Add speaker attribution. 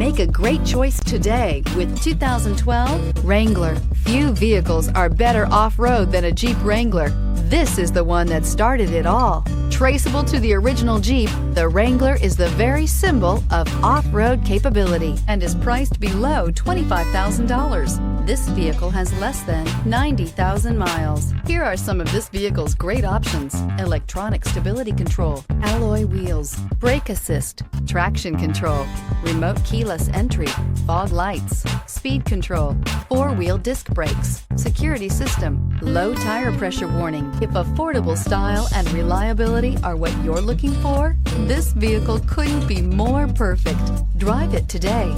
Speaker 1: Make a great choice today with 2012 Wrangler. Few vehicles are better off-road than a Jeep Wrangler. This is the one that started it all. Traceable to the original Jeep, the Wrangler is the very symbol of off-road capability and is priced below $25,000. This vehicle has less than 90,000 miles. Here are some of this vehicle's great options: electronic stability control, alloy wheels, brake assist, traction control, remote keyless entry, fog lights, speed control, four-wheel disc brakes, security system, low tire pressure warning. If affordable style and reliability are what you're looking for, this vehicle couldn't be more perfect. Drive it today.